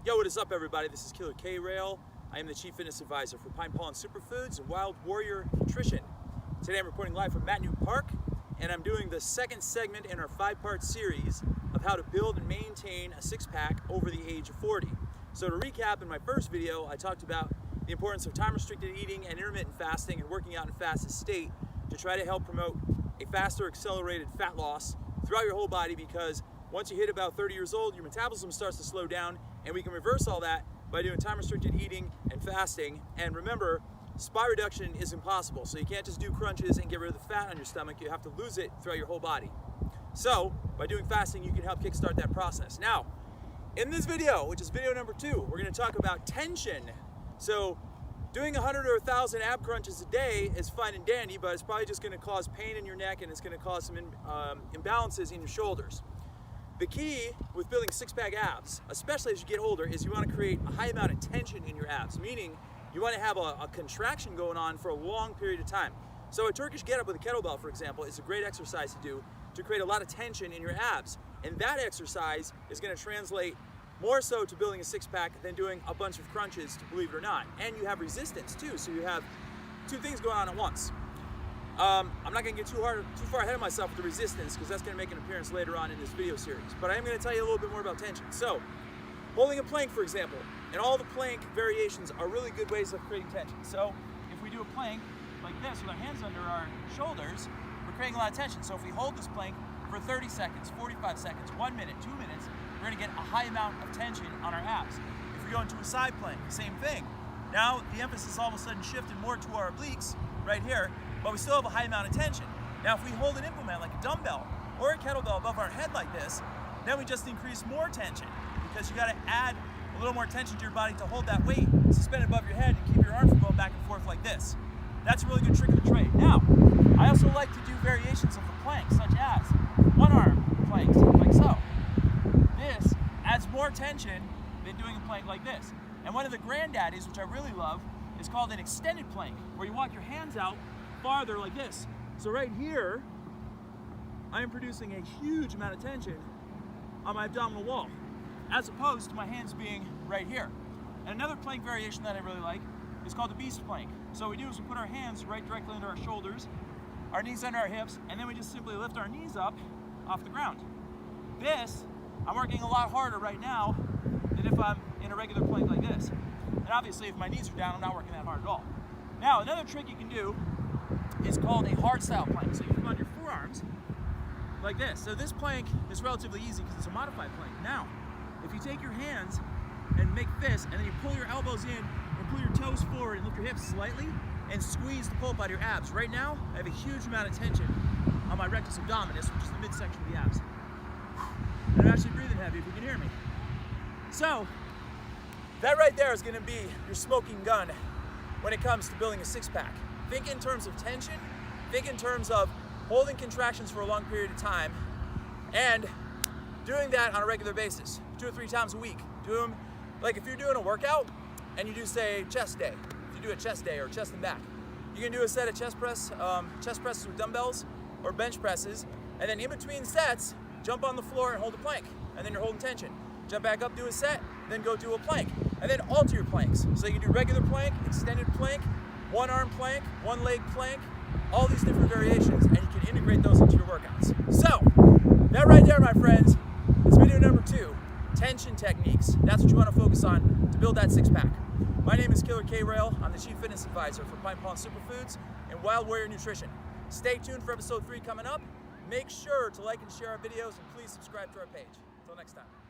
Yo, what is up everybody? This is Killer K-Rail. I am the Chief Fitness Advisor for Pine Pollen Superfoods and Wild Warrior Nutrition. Today I'm reporting live from Matt Newton Park, and I'm doing the second segment in our 5-part series of how to build and maintain a six-pack over the age of 40. So to recap, in my first video, I talked about the importance of time-restricted eating and intermittent fasting and working out in a fasted state to try to help promote a faster accelerated fat loss throughout your whole body, because once you hit about 30 years old, your metabolism starts to slow down, and we can reverse all that by doing time-restricted eating and fasting. And remember, spot reduction is impossible, so you can't just do crunches and get rid of the fat on your stomach. You have to lose it throughout your whole body. So by doing fasting, you can help kickstart that process. Now, in this video, which is video number 2, we're going to talk about tension. So doing 100 or 1,000 ab crunches a day is fine and dandy, but it's probably just going to cause pain in your neck, and it's going to cause some imbalances in your shoulders. The key with building six-pack abs, especially as you get older, is you want to create a high amount of tension in your abs, meaning you want to have a contraction going on for a long period of time. So a Turkish get-up with a kettlebell, for example, is a great exercise to do to create a lot of tension in your abs. And that exercise is going to translate more so to building a six-pack than doing a bunch of crunches, believe it or not. And you have resistance too, so you have two things going on at once. I'm not going to get too far ahead of myself with the resistance, because that's going to make an appearance later on in this video series. But I am going to tell you a little bit more about tension. So, holding a plank, for example, and all the plank variations are really good ways of creating tension. So, if we do a plank like this with our hands under our shoulders, we're creating a lot of tension. So if we hold this plank for 30 seconds, 45 seconds, 1 minute, 2 minutes, we're going to get a high amount of tension on our abs. If we go into a side plank, same thing. Now the emphasis all of a sudden shifted more to our obliques right here, but we still have a high amount of tension. Now if we hold an implement like a dumbbell or a kettlebell above our head like this, then we just increase more tension, because you got to add a little more tension to your body to hold that weight suspended above your head and keep your arm from going back and forth like this. That's a really good trick of the trade. Now, I also like to do variations of the plank, such as one-arm planks, like so. This adds more tension than doing a plank like this. And one of the granddaddies, which I really love, is called an extended plank, where you walk your hands out farther like this. So right here, I am producing a huge amount of tension on my abdominal wall, as opposed to my hands being right here. And another plank variation that I really like is called the beast plank. So what we do is we put our hands right directly under our shoulders, our knees under our hips, and then we just simply lift our knees up off the ground. This, I'm working a lot harder right now than if I'm in a regular plank like this. And obviously if my knees are down, I'm not working that hard at all. Now, another trick you can do is called a hard style plank. So you come on your forearms like this. So this plank is relatively easy because it's a modified plank. Now, if you take your hands and make fists, and then you pull your elbows in and pull your toes forward and lift your hips slightly and squeeze the pull-up out of your abs. Right now, I have a huge amount of tension on my rectus abdominis, which is the midsection of the abs. And I'm actually breathing heavy, if you can hear me. So, that right there is going to be your smoking gun when it comes to building a six-pack. Think in terms of tension, think in terms of holding contractions for a long period of time, and doing that on a regular basis, 2 or 3 times a week. Do them, like if you're doing a workout and you do, say, chest day, if you do a chest day or chest and back, you can do a set of chest presses with dumbbells or bench presses, and then in between sets, jump on the floor and hold a plank, and then you're holding tension. Jump back up, do a set, then go do a plank, and then alter your planks. So you can do regular plank, extended plank, one-arm plank, one-leg plank, all these different variations, and you can integrate those into your workouts. So, that right there, my friends, is video number 2, tension techniques. That's what you want to focus on to build that six-pack. My name is Killer K-Rail. I'm the Chief Fitness Advisor for Pine Pollen Superfoods and Wild Warrior Nutrition. Stay tuned for episode 3 coming up. Make sure to like and share our videos, and please subscribe to our page. Until next time.